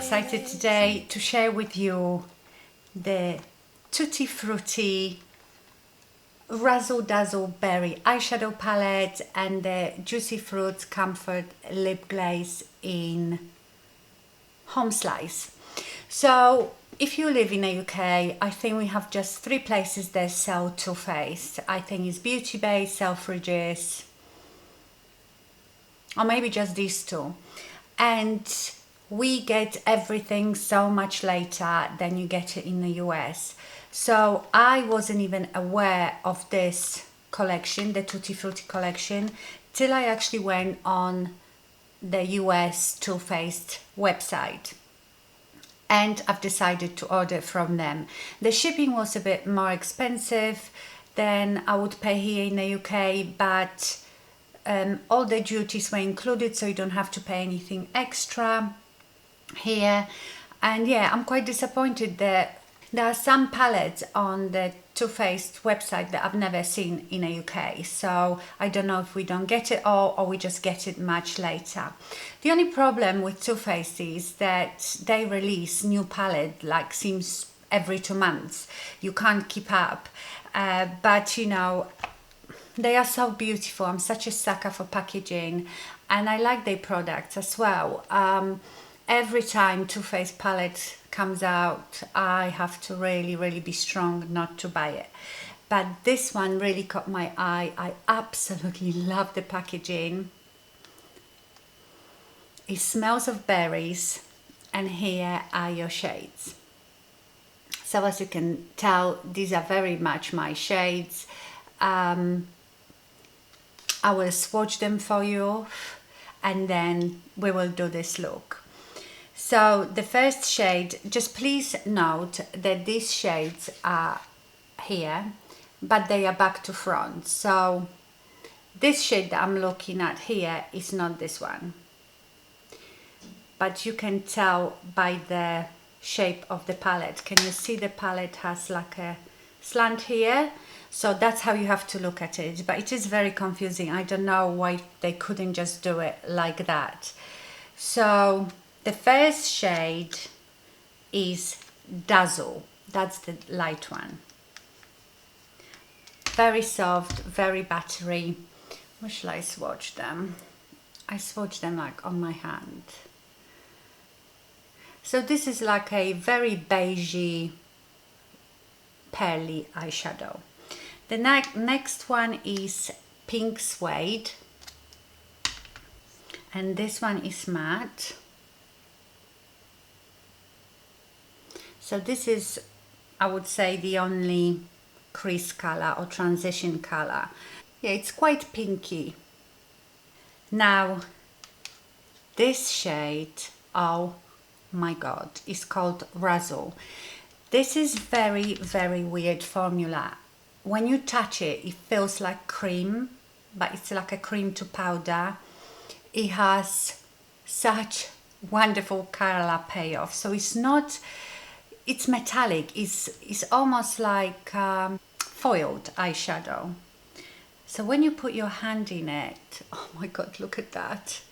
excited today to share with you the Tutti Frutti Razzle Dazzle Berry eyeshadow palette and the Juicy Fruits Comfort Lip Glaze in Home Slice. So if you live in the UK, I think we have just 3 places that sell Too Faced. I think it's Beauty Bay, Selfridges, or maybe just these 2. And we get everything so much later than you get it in the US. So I wasn't even aware of this collection, the Tutti Frutti collection, till I actually went on the US Too Faced website. And I've decided to order from them. The shipping was a bit more expensive than I would pay here in the UK, but all the duties were included, so you don't have to pay anything extra here. And yeah, I'm quite disappointed that there are some palettes on the Too Faced website that I've never seen in the UK. So I don't know if we don't get it all or we just get it much later. The only problem with Too Faced is that they release new palette like seems every 2 months. You can't keep up, but you know, they are so beautiful. I'm such a sucker for packaging and I like their products as well. Every time Too Faced palette comes out, I have to really be strong not to buy it. But this one really caught my eye. I absolutely love the packaging. It smells of berries, and here are your shades. So as you can tell, these are very much my shades. I will swatch them for you and then we will do this look. So the first shade, just please note that these shades are here, but they are back to front. So this shade that I'm looking at here is not this one. But you can tell by the shape of the palette. Can you see the palette has like a slant here? So that's how you have to look at it. But it is very confusing. I don't know why they couldn't just do it like that. So the first shade is Dazzle. That's the light one. Very soft, very buttery. Where shall I swatch them? I swatch them like on my hand. So this is like a very beigey, pearly eyeshadow. The next one is Pink Suede. And this one is matte. So this is, I would say, the only crease color or transition color. Yeah, it's quite pinky. Now, this shade, oh my God, is called Razzle. This is very weird formula. When you touch it, it feels like cream, but it's like a cream to powder. It has such wonderful color payoff. So it's not, it's metallic. It's almost like foiled eyeshadow. So when you put your hand in it, oh my God, look at that.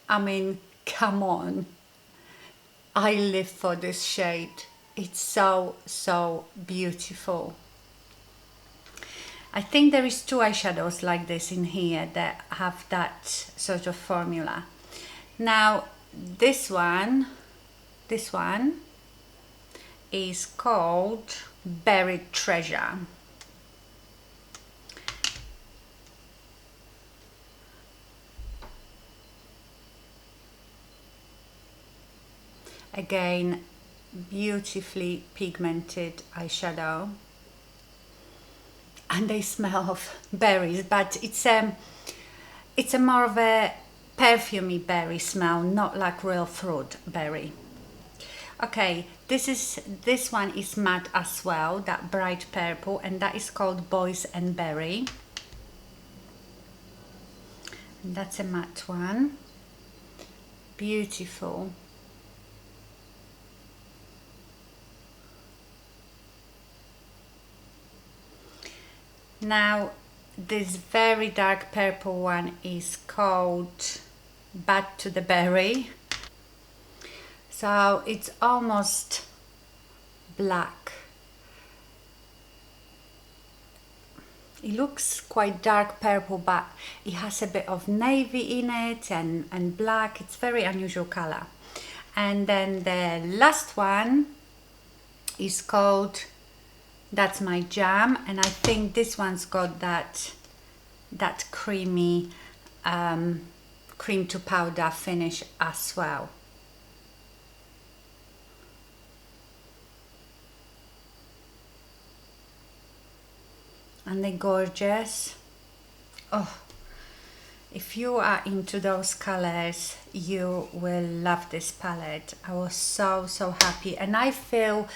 I mean, come on. I live for this shade. It's so beautiful. I think there is 2 eyeshadows like this in here that have that sort of formula. Now this one is called Buried Treasure. Again, beautifully pigmented eyeshadow, and they smell of berries, but it's a more of a perfumey berry smell, not like real fruit berry. Okay, this one is matte as well, that bright purple, and that is called Boys and Berry. And that's a matte one. Beautiful. Now this very dark purple one is called Bad to the Berry. So it's almost black. It looks quite dark purple, but it has a bit of navy in it and black. It's very unusual color. And then the last one is called That's My Jam, and I think this one's got that creamy cream to powder finish as well. And they're gorgeous. Oh, if you are into those colors, you will love this palette. I was so happy, and I feel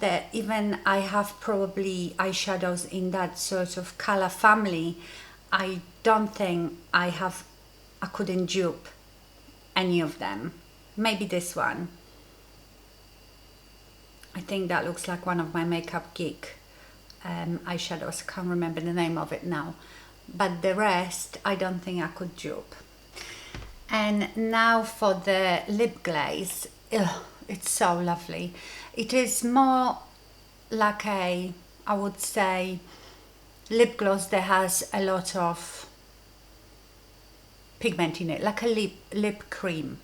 that even I have probably eyeshadows in that sort of color family, I don't think I couldn't dupe any of them. Maybe this one. I think that looks like one of my Makeup Geek eyeshadows. I can't remember the name of it now, but the rest I don't think I could dupe. And now for the lip glaze. Ugh, it's so lovely. It is more like I would say, lip gloss that has a lot of pigment in it, like a lip cream.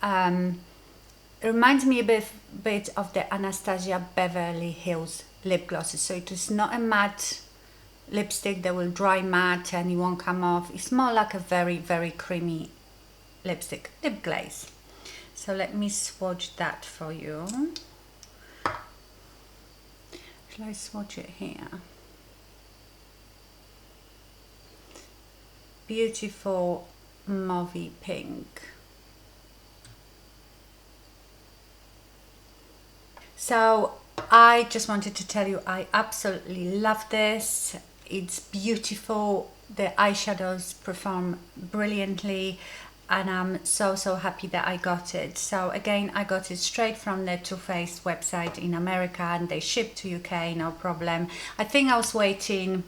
It reminds me a bit of the Anastasia Beverly Hills lip glosses. So it is not a matte lipstick that will dry matte and it won't come off. It's more like a very creamy lip glaze. So let me swatch that for you. Shall I swatch it here? Beautiful mauvey pink. So I just wanted to tell you, I absolutely love this. It's beautiful. The eyeshadows perform brilliantly, and I'm so happy that I got it. So again, I got it straight from the Too Faced website in America, and they shipped to UK, no problem. I think I was waiting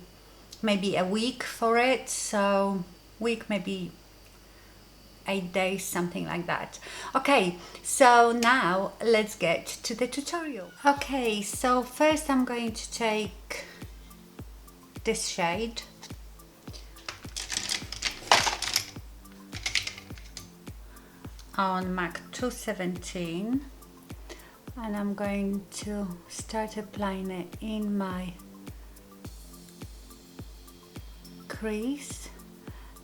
maybe a week for it, so week, maybe 8 days, something like that. Okay, so now let's get to the tutorial. Okay, so first I'm going to take this shade. On MAC 217, and I'm going to start applying it in my crease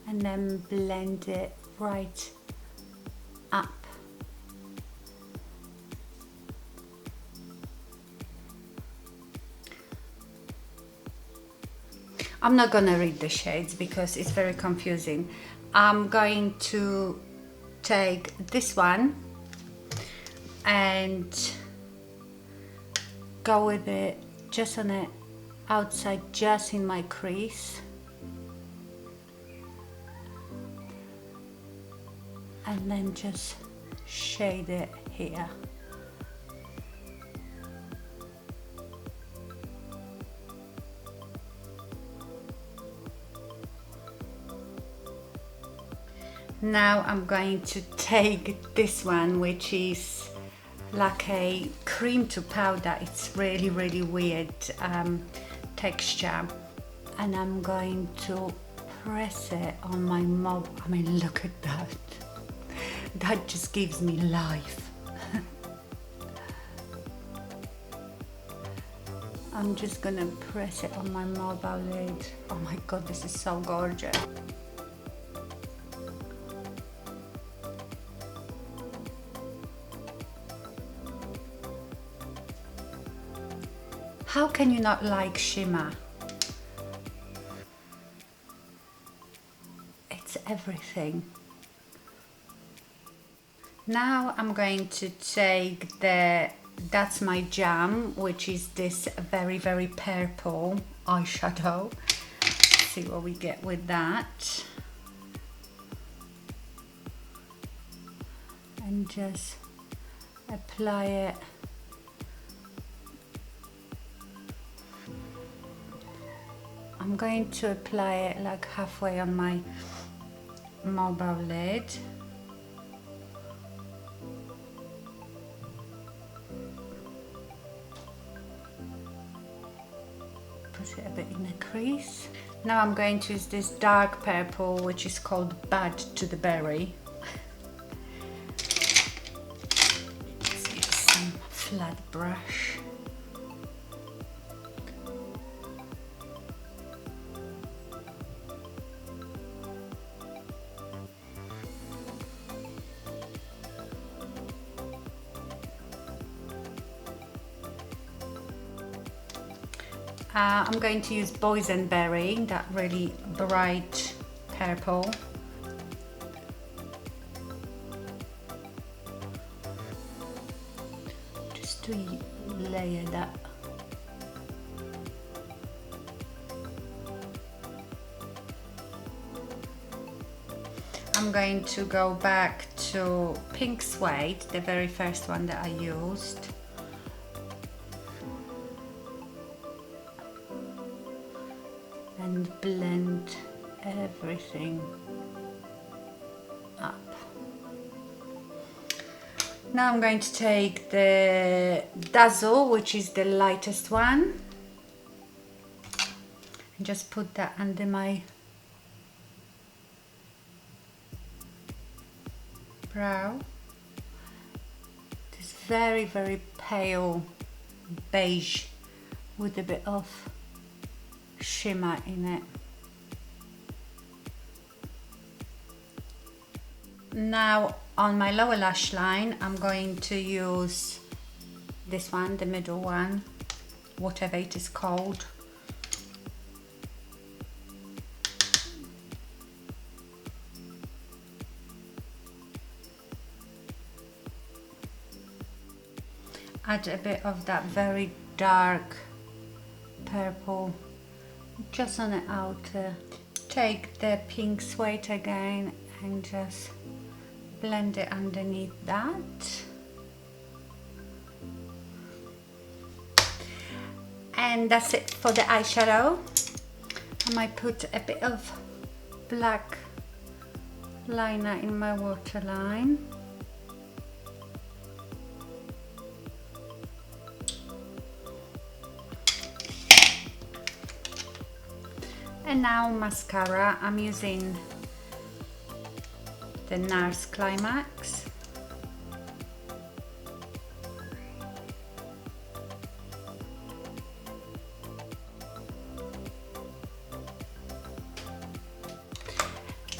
and then blend it right up. I'm not gonna read the shades because it's very confusing. I'm going to take this one and go with it just on the outside, just in my crease, and then just shade it here. Now I'm going to take this one, which is like a cream to powder. It's really weird texture, and I'm going to press it on my mouth. I mean, look at that. That just gives me life. I'm just gonna press it on my mobile lid. Oh my god, this is so gorgeous. How can you not like shimmer? It's everything. Now I'm going to take the That's My Jam, which is this very purple eyeshadow. Let's see what we get with that. And just apply it I'm I'm going to apply it like halfway on my mobile lid. Put it a bit in the crease. Now I'm going to use this dark purple, which is called Bud to the Berry. Let's use some flat brush. I'm going to use Boysenberry, that really bright purple. Just to layer that. I'm going to go back to Pink Suede, the very first one that I used. And blend everything up. Now I'm going to take the Dazzle, which is the lightest one, and just put that under my brow. This very, very pale beige with a bit of shimmer in it. Now on my lower lash line I'm going to use this one, the middle one, whatever it is called. Add a bit of that very dark purple just on the outer. Take the Pink Suede again and just blend it underneath that. And that's it for the eyeshadow. I might put a bit of black liner in my waterline. And now mascara, I'm using the NARS Climax.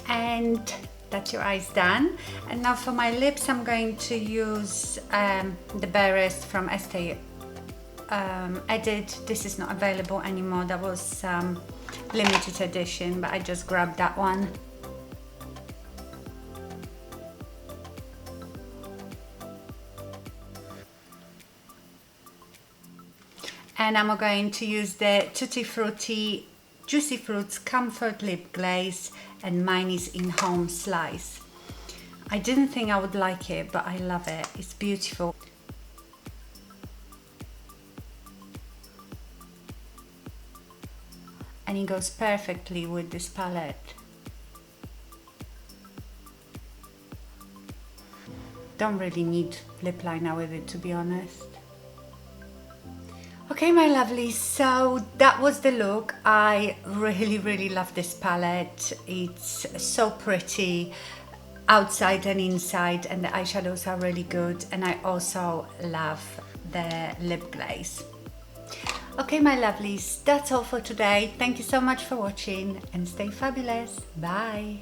And that's your eyes done. And now for my lips, I'm going to use the Berest from Estee Edit. This is not available anymore. That was limited edition, but I just grabbed that one. And I'm going to use the Tutti Frutti Juicy Fruits Comfort Lip Glaze, and mine is in Home Slice. I didn't think I would like it, but I love it. It's beautiful. And it goes perfectly with this palette. Don't really need lip liner with it, to be honest. Okay, my lovelies, so that was the look. I really love this palette. It's so pretty outside and inside, and the eyeshadows are really good, and I also love the lip glaze. Okay, my lovelies, that's all for today. Thank you so much for watching, and stay fabulous. Bye.